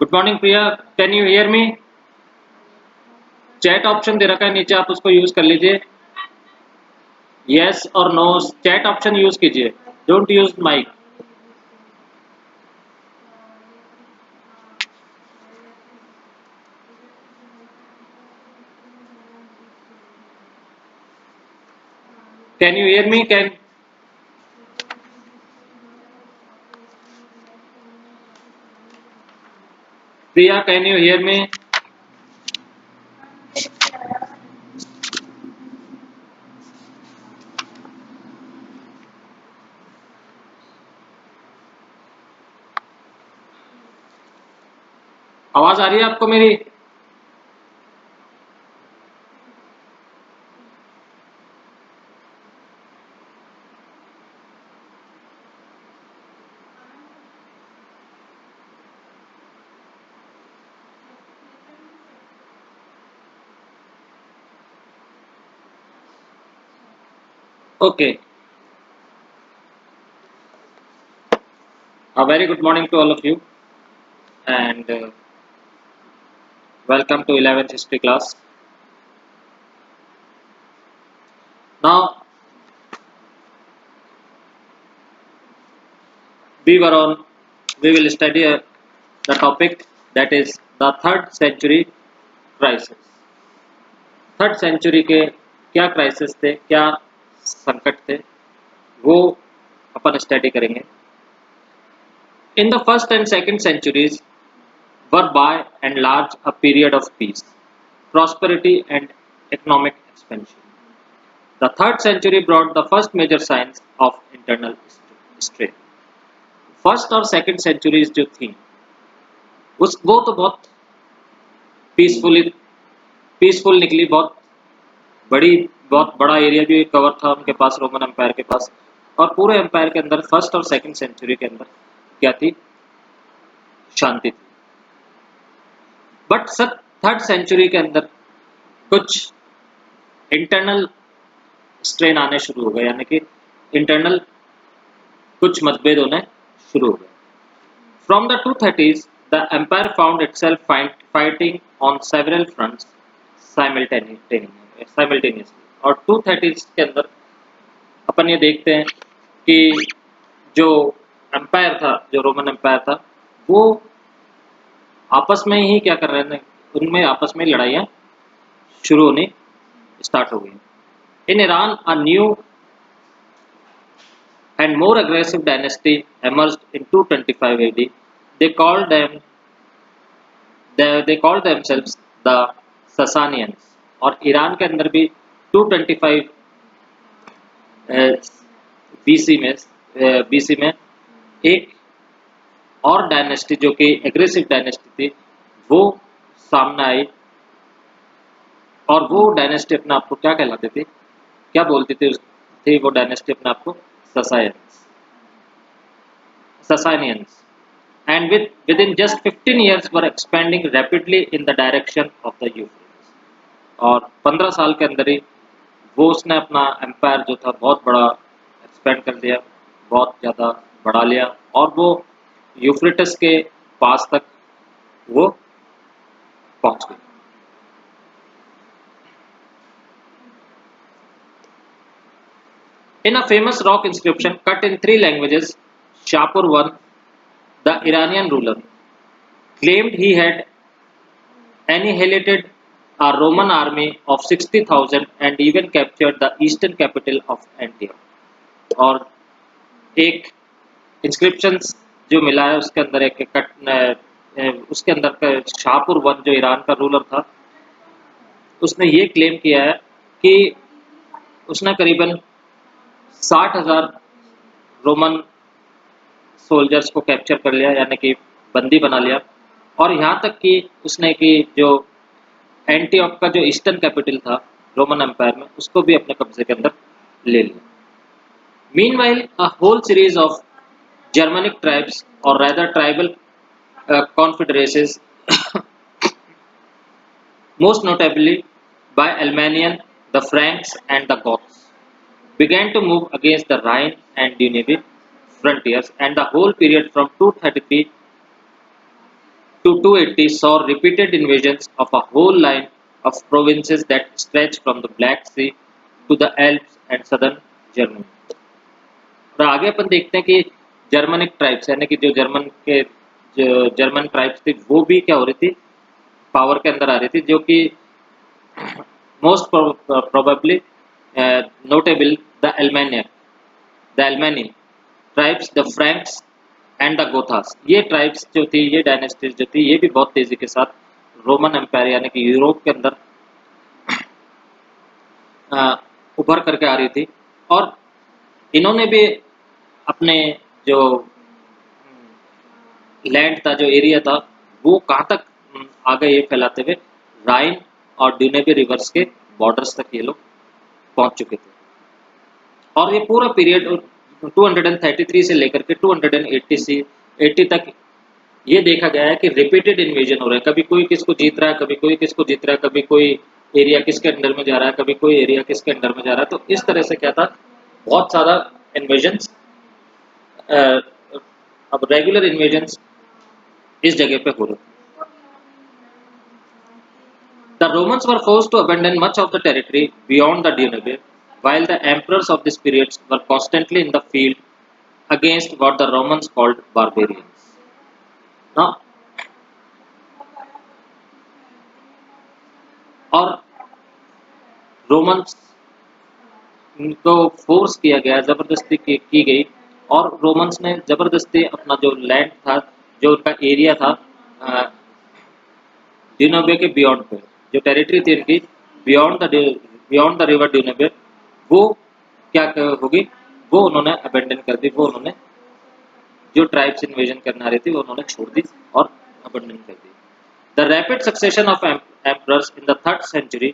Good morning Priya, can you hear me? Chat option दे रखा है नीचे, आप उसको यूज कर लीजिए। यस और नो चैट ऑप्शन यूज कीजिए, don't use mic. Can you hear me? Can Priya, can you hear me? आवाज आ रही है आपको मेरी? Okay, a very good morning to all of you, and welcome to 11th history class. Now we were on we will study the topic, that is the third century crisis. Third century के क्या crisis थे, क्या संकट थे, वो अपन study करेंगे। In the first and second centuries were by and large a period of peace, prosperity and economic expansion. The third century brought the first major signs of internal strain. First और second centuries जो थी उस वो तो बहुत peaceful निकली। बड़ी बहुत बड़ा एरिया भी कवर था उनके पास, रोमन एम्पायर के पास। और पूरे एम्पायर के अंदर फर्स्ट और सेकंड सेंचुरी के अंदर क्या थी? शांति थी। बट सर थर्ड सेंचुरी के अंदर कुछ इंटरनल स्ट्रेन आने शुरू हो गए, यानी कि इंटरनल कुछ मतभेद होने शुरू हो गए। From the 230s the empire found itself fighting on several fronts simultaneously. और 230s के अंदर अपन ये देखते हैं कि जो एम्पायर था, जो रोमन एम्पायर था, वो आपस में ही क्या कर रहे थे, उनमें आपस में लड़ाइयाँ शुरू होनी स्टार्ट हो गई। In Iran a new and more aggressive dynasty emerged in 225 AD. They called themselves the Sasanians। और ईरान के अंदर भी 225 बीसी में एक और डायनेस्टी जो कि एग्रेसिव डायनेस्टी थी वो सामने आई। और वो डायनेस्टी अपने आप को क्या कहलाती थी, क्या बोलती थी वो डायनेस्टी अपने आप को? Sasanians, and within just 15 years were expanding rapidly in the direction of the Euphrates। और 15 साल के अंदर ही वो उसने अपना एम्पायर जो था बहुत बड़ा एक्सपेंड कर दिया, बहुत ज़्यादा बढ़ा लिया, और वो यूफ्रेटिस के पास तक वो पहुंच गई। In a famous rock inscription cut in 3 languages, Shapur I, the Iranian ruler, claimed he had annihilated a Roman army of 60,000 and even captured the eastern capital of Antioch। और एक इंस्क्रिप्शन जो मिला है उसके अंदर उसके अंदर का शाहपुर वन जो ईरान का रूलर था, उसने ये क्लेम किया है कि उसने करीबन 60,000 रोमन सोल्जर्स को कैप्चर कर लिया, यानी कि बंदी बना लिया। और यहाँ तक कि उसने कि जो एंटीओक का जो ईस्टर्न कैपिटल था रोमन एम्पायर में, उसको भी अपने कब्जे के अंदर ले लिया। Meanwhile a whole series of Germanic tribes और rather tribal confederacies, most notably by Almanian, the Franks and the Goths, began to move against the Rhine and Danube frontiers, and the whole period from 233 to 280 saw repeated invasions of a whole line of provinces that stretched from the Black Sea to the Alps and southern Germany. और आगे अपन देखते हैं कि Germanic tribes यानी कि जो German tribes थी वो भी क्या हो रही थी, पावर के अंदर आ रही थी, जो कि most probably notable the Alemanni tribes, the Franks and the Goths. ये ट्राइब्स जो थी, ये डायनेस्टीज जो थी, ये भी बहुत तेजी के साथ रोमन एम्पायर यानी कि यूरोप के अंदर उभर करके आ रही थी। और इन्होंने भी अपने जो लैंड था, जो एरिया था, वो कहाँ तक आ गए ये फैलाते हुए, राइन और ड्यूनेबे रिवर्स के बॉर्डर्स तक ये लोग पहुंच चुके थे। और ये पूरा पीरियड 233 से लेकर के 280 तक ये देखा गया है कि रिपीटेड इन्वेजन हो रहा है। कभी कोई किसको जीत रहा है, कभी कोई किसको जीत रहा है, कभी कोई एरिया किसके अंडर में जा रहा है, कभी कोई एरिया किसके अंडर में जा रहा है। तो इस तरह से क्या था, बहुत सारा इन्वेजन, अब रेगुलर इन्वेजन इस जगह पे हो रहे। The Romans were forced to abandon much of the territory beyond the Danube, while the emperors of this period were constantly in the field against what the Romans called barbarians. Now, और Romans को force किया गया, जबरदस्ती की गई, और Romans ने जबरदस्ती अपना जो लैंड था, जो उनका एरिया था ड्यूनेबे के बियॉन्ड पे, जो टेरिटरी थी इनकी बियॉन्ड द रिवर ड्यूनेबे, वो क्या होगी, वो उन्होंने अबेंडन कर दी। वो उन्होंने जो ट्राइब्स इन्वेजन करने आ रही थी वो उन्होंने छोड़ दी और अबेंडन कर दी। The rapid succession of emperors in the 3rd century,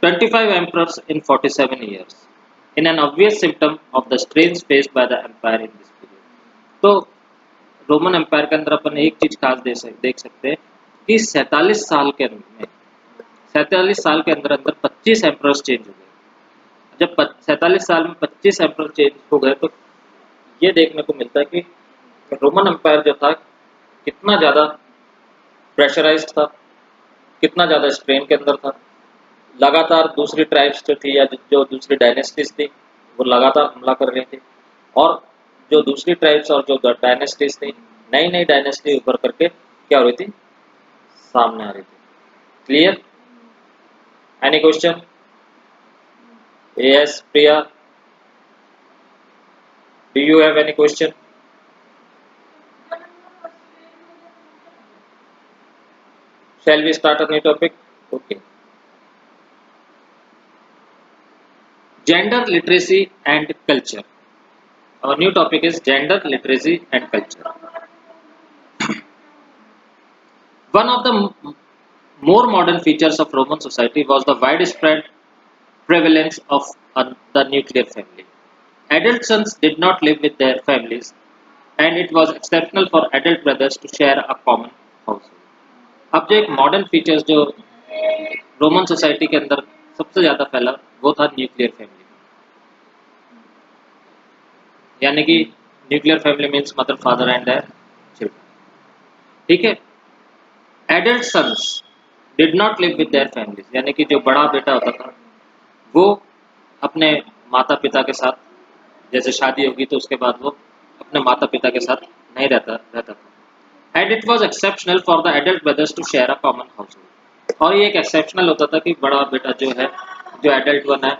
25 emperors in 47 years, in an obvious symptom of the strains faced by the empire in this period. तो रोमन एम्पायर के अंदर अपन एक चीज खास देख सकते हैं कि 47 साल के अंदर 25 एम्परर्स चेंज हो गए। जब 47 साल में 25 एम्परर चेंज हो गए तो ये देखने को मिलता है कि रोमन एम्पायर जो था कितना ज़्यादा प्रेशराइज्ड था, कितना ज़्यादा स्ट्रेन के अंदर था। लगातार दूसरी ट्राइब्स जो थी या जो दूसरी डायनेस्टीज थी वो लगातार हमला कर रही थी, और जो दूसरी ट्राइब्स और जो डायनेस्टीज थी, नई नई डायनेस्टी उभर करके क्या हो रही थी, सामने आ रही थी। Clear? Any question? Yes Priya, do you have any question? Shall we start a new topic? Okay. Gender literacy and culture. Our new topic is gender literacy and culture. One of the more modern features of Roman society was the widespread prevalence of the nuclear family. Adult sons did not live with their families, and it was exceptional for adult brothers to share a common household. अब जो एक modern features जो Roman society के अंदर सबसे ज़्यादा फैला वो था न्यूक्लियर फैमिली, यानी कि nuclear family means mother father and their children. ठीक है। Adult sons did not live with their families, यानी कि जो बड़ा बेटा होता था वो अपने माता पिता के साथ, जैसे शादी होगी तो उसके बाद वो अपने माता पिता के साथ नहीं रहता था। And it was exceptional for the adult brothers to share a common household. और ये एक एक्सेप्शनल होता था कि बड़ा बेटा जो है, जो एडल्ट वन है,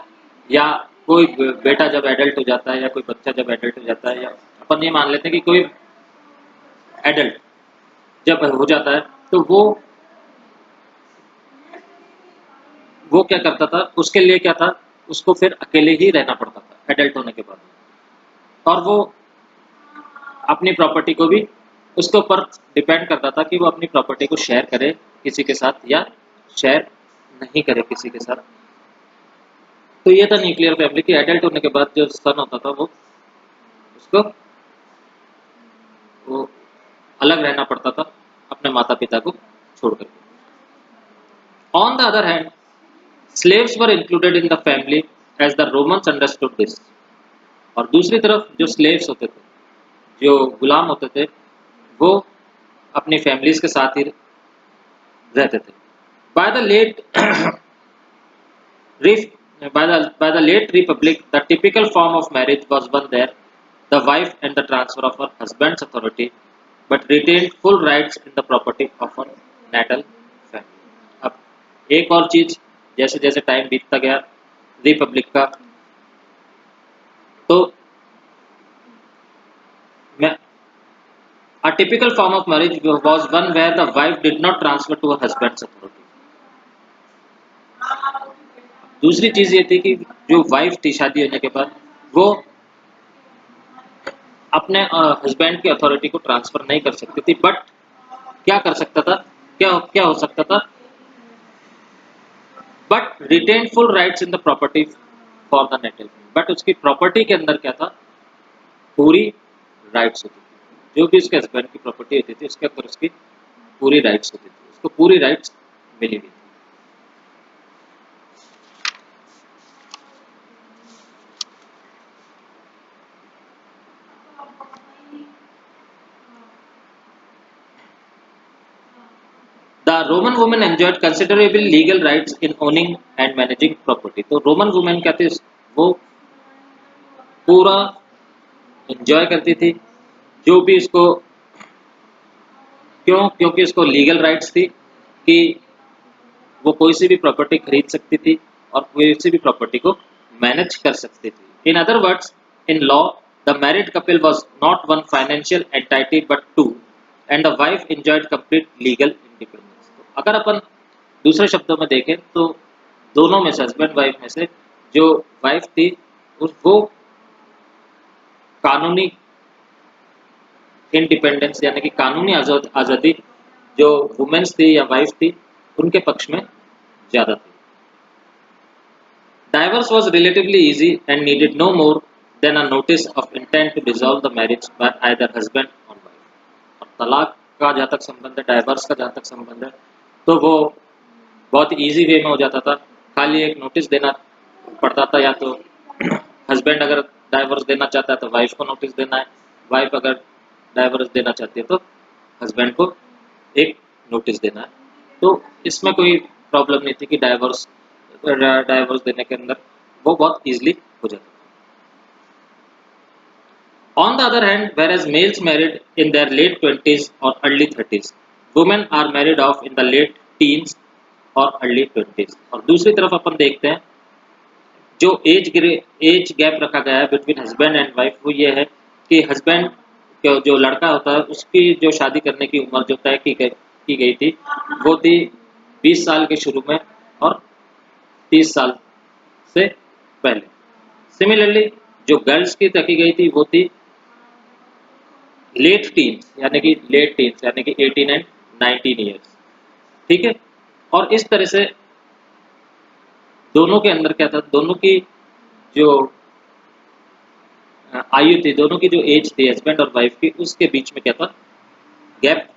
या कोई बेटा जब एडल्ट हो जाता है, या कोई बच्चा जब एडल्ट हो जाता है, या अपन ये मान लेते हैं कि कोई एडल्ट जब हो जाता है तो वो क्या करता था, उसके लिए क्या था, उसको फिर अकेले ही रहना पड़ता था एडल्ट होने के बाद, और वो अपनी प्रॉपर्टी को भी उसके ऊपर डिपेंड करता था कि वो अपनी प्रॉपर्टी को शेयर करे किसी के साथ या शेयर नहीं करे किसी के साथ। तो ये था न्यूक्लियर फैमिली की एडल्ट होने के बाद जो सन होता था वो उसको वो अलग रहना पड़ता था अपने माता पिता को छोड़कर। On the other hand slaves were included in the family as the Romans understood this. और दूसरी तरफ जो स्लेव्स होते थे, जो गुलाम होते थे, वो अपनी फैमिलीज के साथ ही रहते थे। By the late by the late republic, the typical form of marriage was one there the wife and the transfer of her husband's authority, but retained full rights in the property of her natal family. अब एक और चीज, जैसे जैसे time बीतता गया Republic का, तो मैं a typical form of marriage was one where the wife did not transfer to her husband's authority. दूसरी चीज ये थी कि जो वाइफ थी शादी होने के बाद, वो अपने हस्बैंड की अथॉरिटी को ट्रांसफर नहीं कर सकती थी, बट क्या कर सकता था, क्या क्या हो सकता था, but retain full rights in the property for the natal, but उसकी प्रॉपर्टी के अंदर क्या था, पूरी राइट्स होती थी। जो भी उसके हस्बैंड की प्रॉपर्टी होती थी उसके अंदर उसकी पूरी राइट्स होती थी, उसको पूरी राइट्स मिली हुई थी। The Roman woman enjoyed considerable legal rights in owning and managing property. तो रोमन वुमेन क्या थी, वो पूरा एंजॉय करती थी जो भी इसको, क्यों, क्योंकि उसको लीगल राइट्स थी कि वो कोई सी भी प्रॉपर्टी खरीद सकती थी और कोई सी भी प्रॉपर्टी को मैनेज कर सकती थी। In other words, in law the married couple was not one financial entity but two, and the wife enjoyed complete legal independence. तो अगर अपन दूसरे शब्दों में देखें तो दोनों में से, हस्बैंड वाइफ में से जो वाइफ थी वो कानूनी इंडिपेंडेंस यानी कि कानूनी आज़ादी जो वुमेन्स थी या वाइफ थी उनके पक्ष में ज़्यादा थी। Divorce was relatively easy and needed no more than a notice of intent to dissolve the marriage by either husband or wife. और तलाक का जहाँ तक संबंध है, डाइवर्स का जहाँ तक संबंध है, तो वो बहुत इजी वे में हो जाता था। खाली एक नोटिस देना पड़ता था, या तो हस्बैंड अगर डाइवर्स देना चाहता है तो वाइफ को नोटिस देना है, वाइफ अगर डाइवर्स देना चाहती है तो हस्बैंड को एक नोटिस देना है। तो इसमें कोई प्रॉब्लम नहीं थी कि डाइवर्स देने के अंदर वो बहुत इजीली हो जाता था। On the other hand, whereas males married in their late 20s or early 30s, women are married off in the late teens और early 20s। और दूसरी तरफ अपन देखते हैं जो एज गैप रखा गया है बिटवीन हस्बैंड एंड वाइफ, वो ये है कि हस्बैंड जो लड़का होता है उसकी जो शादी करने की उम्र जो तय की गई थी वो थी 20 साल के शुरू में और 30 साल से पहले। सिमिलरली जो गर्ल्स की तकी गई थी वो थी लेट टीन्स यानी कि 18 एंड 19 ईयर्स। ठीक है, और इस तरह से दोनों के अंदर क्या था, दोनों की जो आयु थी, दोनों की जो एज थी हस्बैंड और वाइफ की, उसके बीच में क्या था, गैप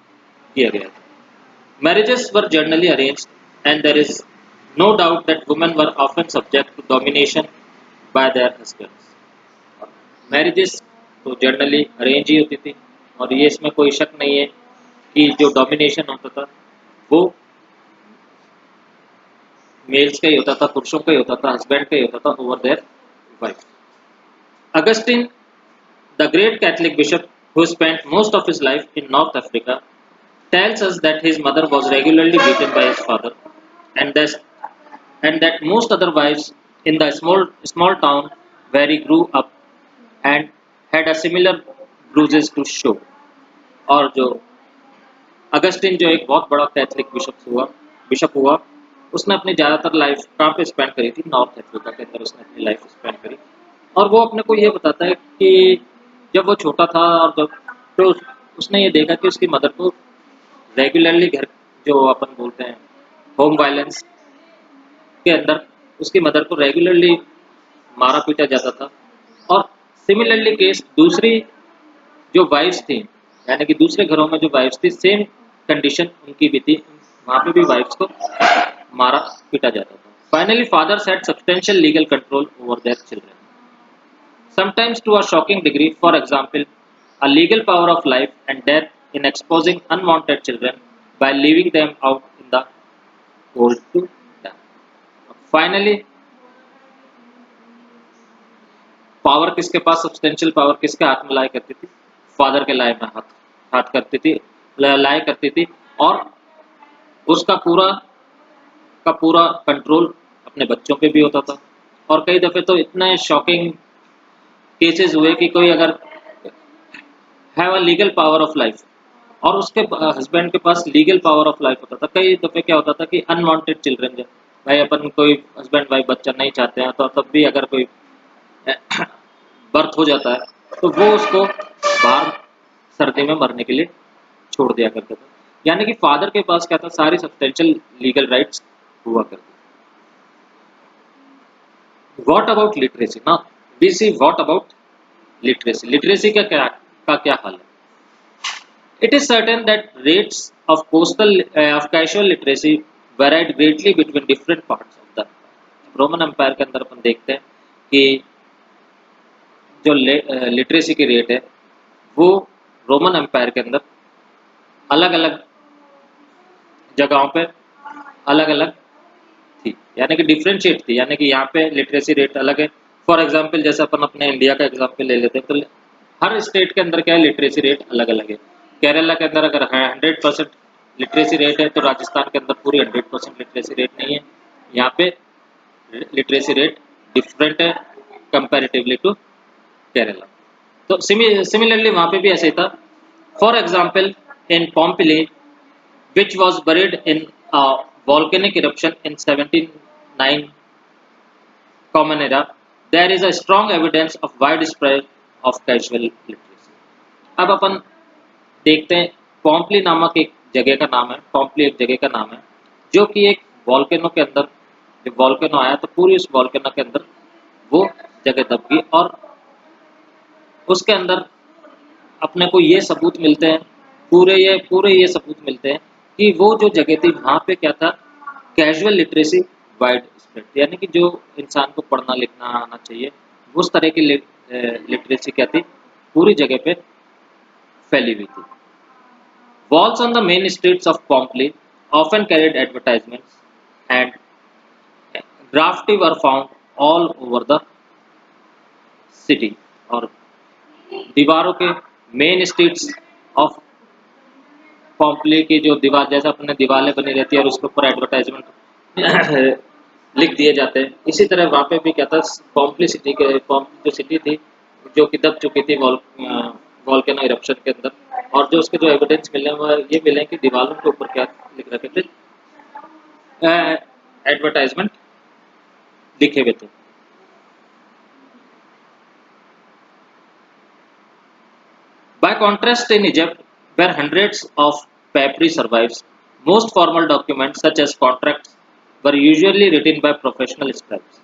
किया गया था। Marriages were generally arranged and there is no doubt that women were often subject to domination by their husbands. Marriages तो जनरली अरेंज ही होती थी और ये इसमें कोई शक नहीं है कि जो डोमिनेशन होता था वो मेल्स का ही होता था, पुरुषों का ही होता था, हस्बैंड का ही होता था over their wife. Augustine, the great Catholic bishop who spent most of his life in North Africa, tells us that his mother was regularly beaten by his father, and that most other wives in the small town where he grew up and had a similar bruises to show। और जो Augustine जो एक बहुत बड़ा Catholic bishop हुआ, उसने अपनी ज़्यादातर लाइफ कहाँ पे स्पेंड करी थी, नॉर्थ अफ्रीका के अंदर उसने अपनी लाइफ स्पेंड करी। और वो अपने को ये बताता है कि जब वो छोटा था और जब, तो उसने ये देखा कि उसकी मदर को रेगुलरली घर, जो अपन बोलते हैं होम वायलेंस के अंदर, उसकी मदर को रेगुलरली मारा पीटा जाता था। और सिमिलरली केस दूसरी जो वाइफ्स थी, यानी कि दूसरे घरों में जो वाइफ्स थी, सेम कंडीशन उनकी भी थी, वहाँ पे भी वाइफ्स को मारा पीटा जाता था। Finally fathers had substantial legal control over their children, sometimes to a shocking degree। For example, a legal power of life and death in exposing unwanted children by leaving them out in the cold to die. Finally, power किसके पास, substantial power किसके हाथ में लाया करती थी? Father के हाथ करती थी, लाया करती थी, और उसका पूरा का पूरा कंट्रोल अपने बच्चों पे भी होता था। और कई दफे तो इतने शॉकिंग केसेस हुए कि कोई अगर have a legal power of life और उसके हस्बैंड के पास लीगल पावर ऑफ लाइफ होता था, कई दफे क्या होता था कि अनवांटेड चिल्ड्रन, भाई अपन कोई हस्बैंड वाइफ बच्चा नहीं चाहते हैं तो तब भी अगर कोई बर्थ हो जाता है तो वो उसको बाहर सर्दी में मरने के लिए छोड़ दिया करते थे। यानी कि फादर के पास क्या था, सारी सब्सटेंशियल लीगल राइट्स हुआ करते। What about literacy? ना we see what about literacy. Literacy का क्या हाल है? It is certain that rates of casual literacy varied greatly between different parts of the Roman empire के अंदर अपन देखते हैं कि जो लिटरेसी की रेट है वो रोमन एम्पायर के अंदर अलग अलग जगहों पे अलग अलग थी, यानी कि डिफरेंशिएट थी, यानी कि यहाँ पे लिटरेसी रेट अलग है। फॉर एग्जांपल जैसे अपन अपने इंडिया का एग्जांपल ले लेते हैं तो हर स्टेट के अंदर क्या है, लिटरेसी रेट अलग अलग है। केरला के अंदर अगर 100% लिटरेसी रेट है तो राजस्थान के अंदर पूरी 100% लिटरेसी रेट नहीं है। यहाँ पे लिटरेसी रेट डिफरेंट है कंपैरेटिवली टू केरला। तो सिमिलरली वहाँ पे भी ऐसे ही था। For example in Pompeii which was buried in a volcanic eruption in 1709 Common Era, there is a strong evidence of widespread of casual literacy. अब अपन देखते हैं, पॉम्पली नामक एक जगह का नाम है, पॉम्पली एक जगह का नाम है जो कि एक वॉल्केनो के अंदर, जब वॉल्केनो आया तो पूरी उस वॉल्केनो के अंदर वो जगह दब गई और उसके अंदर अपने को ये सबूत मिलते हैं, पूरे ये सबूत मिलते हैं कि वो जो जगह थी वहाँ पे क्या था, कैजुअल लिटरेसी वाइड स्प्रेड, यानी कि जो इंसान को पढ़ना लिखना आना चाहिए उस तरह की लिटरेसी क्या थी, पूरी जगह पे फैली हुई थी। Walls on the main streets of Pompeii often carried advertisements and graffiti were found all over the city। और दीवारों के मेन स्ट्रीट्स ऑफ पॉम्पली की जो दीवार, जैसे अपने दीवारें बनी रहती है और उसके ऊपर एडवर्टाइजमेंट लिख दिए जाते हैं, इसी तरह वहाँ पे भी क्या था, पॉम्पली सिटी के जो सिटी थी जो कि दब चुकी थी वॉल्केनो इरप्शन के अंदर, और जो उसके जो एविडेंस मिले हैं वो ये मिले कि दीवारों के ऊपर क्या लिख रखे थे, एडवर्टाइजमेंट लिखे हुए थे। By contrast, in Egypt, where hundreds of papyri survives, most formal documents such as contracts were usually written by professional scribes।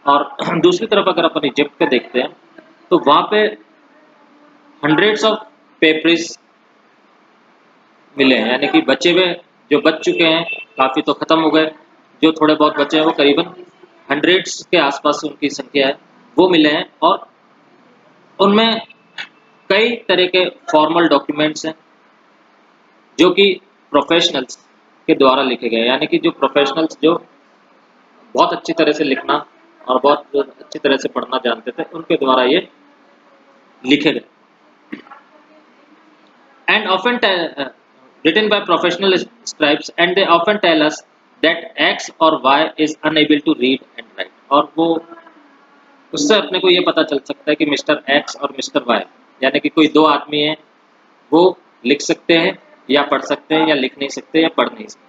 और दूसरी तरफ अगर अपन इजिप्ट पे देखते हैं तो वहाँ पे हंड्रेड्स ऑफ पेपरीज मिले हैं, यानी कि बचे हुए जो बच चुके हैं काफ़ी तो ख़त्म हो गए, जो थोड़े बहुत बचे हैं वो करीबन हंड्रेड्स के आसपास उनकी संख्या है, वो मिले हैं। और उनमें कई तरह के फॉर्मल डॉक्यूमेंट्स हैं जो कि प्रोफेशनल्स के द्वारा लिखे गए, यानी कि जो प्रोफेशनल्स जो बहुत अच्छी तरह से लिखना और बहुत अच्छी तरह से पढ़ना जानते थे उनके द्वारा ये लिखे गए। And often written by professional scribes and they often tell us that X or Y is unable to read and write। और वो उससे अपने को ये पता चल सकता है कि मिस्टर एक्स और मिस्टर वाई, यानी कि कोई दो आदमी हैं, वो लिख सकते हैं या पढ़ सकते हैं या लिख नहीं सकते या पढ़ नहीं सकते।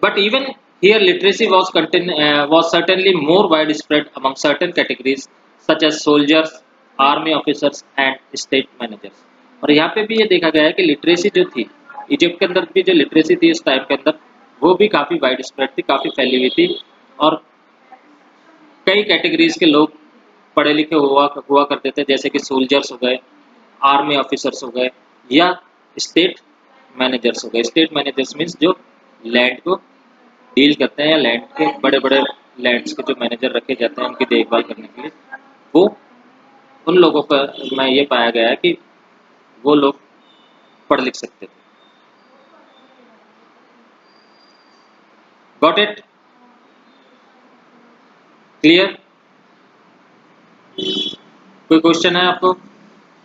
But even here literacy was certainly more widespread among certain categories such as soldiers, army officers and state managers। और यहाँ पे भी ये देखा गया है कि लिटरेसी जो थी इजिप्ट के अंदर भी, जो लिटरेसी थी इस टाइम के अंदर वो भी काफ़ी वाइड स्प्रेड थी, काफ़ी फैली हुई थी और कई कैटेगरीज के लोग पढ़े लिखे हुआ करते थे, जैसे कि सोल्जर्स हो गए, आर्मी ऑफिसर्स हो गए या स्टेट मैनेजर्स हो गए। स्टेट मैनेजर्स मीन्स जो लैंड को डील करते हैं या लैंड के बड़े बड़े लैंड्स के जो मैनेजर रखे जाते हैं उनकी देखभाल करने के लिए, वो उन लोगों का मैं ये पाया गया है कि वो लोग पढ़ लिख सकते थे। Got it? क्लियर? कोई क्वेश्चन है आपको?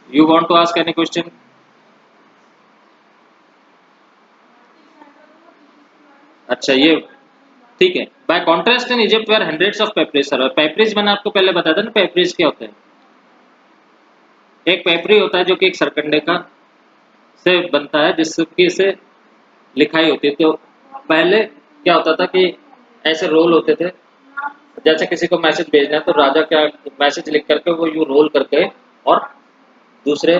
You want to ask any question? अच्छा, ये ठीक है। By contrast in Egypt where hundreds of papyri sir. Papyri मैंने आपको पहले बताया था ना, पेपरीज क्या होते हैं। एक पेपरी होता है जो कि एक सरकंडे का से बनता है, जिसकी से लिखाई होती है। तो पहले क्या होता था कि ऐसे रोल होते थे, जैसे किसी को मैसेज भेजना है तो राजा क्या मैसेज लिख करके वो यू रोल करके और दूसरे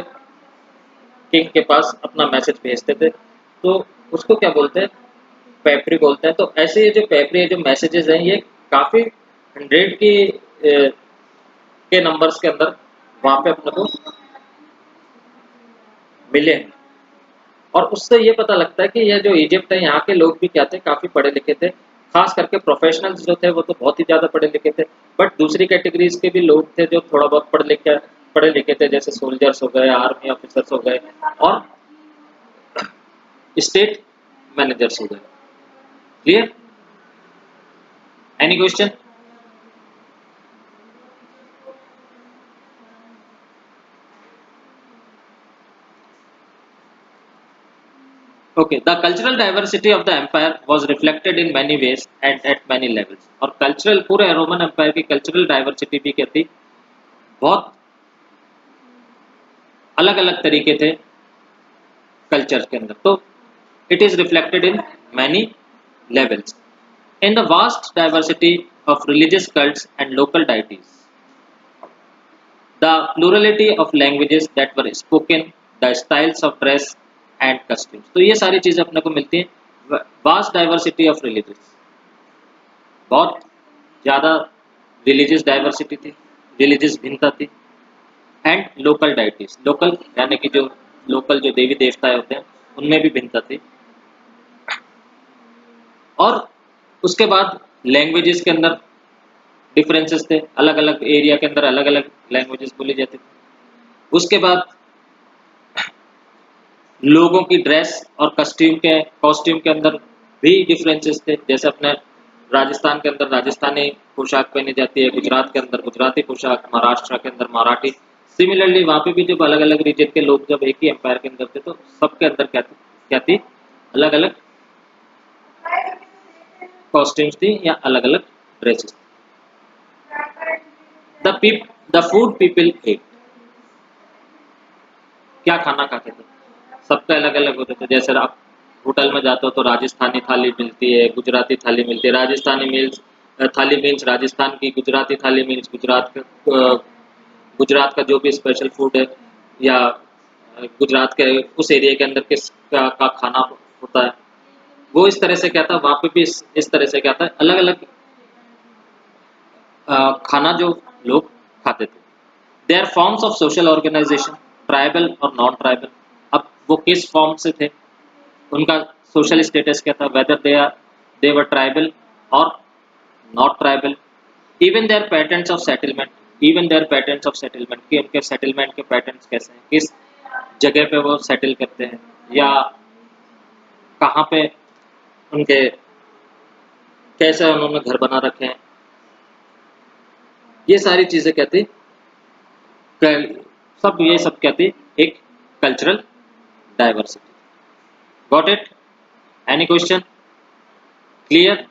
किंग के पास अपना मैसेज भेजते थे। तो उसको क्या बोलते हैं? पेपरी बोलते हैं। तो ऐसे ये जो पेपरी है, जो मैसेजेस हैं, ये काफ़ी 100 के नंबर्स के अंदर वहाँ पे अपने को मिले हैं। और उससे ये पता लगता है कि यह जो इजिप्ट है, यहाँ के लोग भी क्या थे, काफ़ी पढ़े लिखे थे। खास करके प्रोफेशनल्स जो थे वो तो बहुत ही ज़्यादा पढ़े लिखे थे, बट दूसरी कैटेगरीज के भी लोग थे जो थोड़ा बहुत पढ़े लिखे थे, जैसे सोल्जर्स हो गए, आर्मी ऑफिसर्स हो गए और स्टेट मैनेजर्स हो गए। Clear? Any question? Okay, the cultural diversity of the empire was reflected in many ways and at many levels. और कल्चरल पूरे रोमन एम्पायर की कल्चरल डाइवर्सिटी भी क्या थी, बहुत अलग अलग तरीके थे कल्चर के अंदर। तो it is reflected in many levels. In the vast diversity of religious cults and local deities, the plurality of languages that were spoken, the styles of dress and costumes. तो ये सारी चीज़ें अपने को मिलती हैं। वास्ट डाइवर्सिटी ऑफ रिलीजियस, बहुत ज़्यादा रिलीजियस डाइवर्सिटी थी, रिलीजियस भिन्नता थी। एंड लोकल डाइटीज, लोकल यानी कि जो लोकल जो देवी देवता होते हैं उनमें भी भिन्नता थी। और उसके बाद लैंग्वेजेस के अंदर डिफरेंसेस थे, अलग अलग एरिया के अंदर अलग अलग लैंग्वेजेस बोली जाती थी। उसके बाद लोगों की ड्रेस और कॉस्ट्यूम के अंदर भी डिफरेंसेस थे। जैसे अपने राजस्थान के अंदर राजस्थानी पोशाक पहनी जाती है, गुजरात के अंदर गुजराती पोशाक, महाराष्ट्र के अंदर मराठी। सिमिलरली वहाँ पे भी जब अलग अलग रीजन के लोग जब एक ही एम्पायर के अंदर थे तो सबके अंदर क्या थी, अलग अलग कॉस्ट्यूम्स थी या अलग अलग dresses. The food people at, क्या खाना खाते थे, सबका अलग अलग होते थे। जैसे आप होटल में जाते हो तो राजस्थानी थाली मिलती है, गुजराती थाली मिलती है। राजस्थानी मील्स थाली मीन्स राजस्थान की, गुजराती थाली मीन्स गुजरात का जो भी स्पेशल फूड है या गुजरात के उस एरिया के अंदर का खाना होता है, वो इस तरह से क्या था वहाँ पे भी इस तरह से क्या था, अलग अलग खाना जो लोग खाते थे। They are forms of social organisation, tribal और नॉन ट्राइबल। अब वो किस फॉर्म से थे, उनका सोशल स्टेटस क्या था, वेदर दे वर ट्राइबल और not tribal. Even their patterns of settlement, कि उनके सेटलमेंट के पैटर्न्स कैसे हैं, किस जगह पे वो सेटल करते हैं या कहाँ पे उनके कैसे उन्होंने घर बना रखे हैं। ये सारी चीज़ें क्या थी, सब ये सब क्या थी, एक cultural diversity. Got it? Any question? Clear?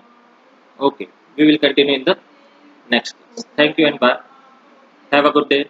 Okay, we will continue in the next class. Thank you and bye. Have a good day.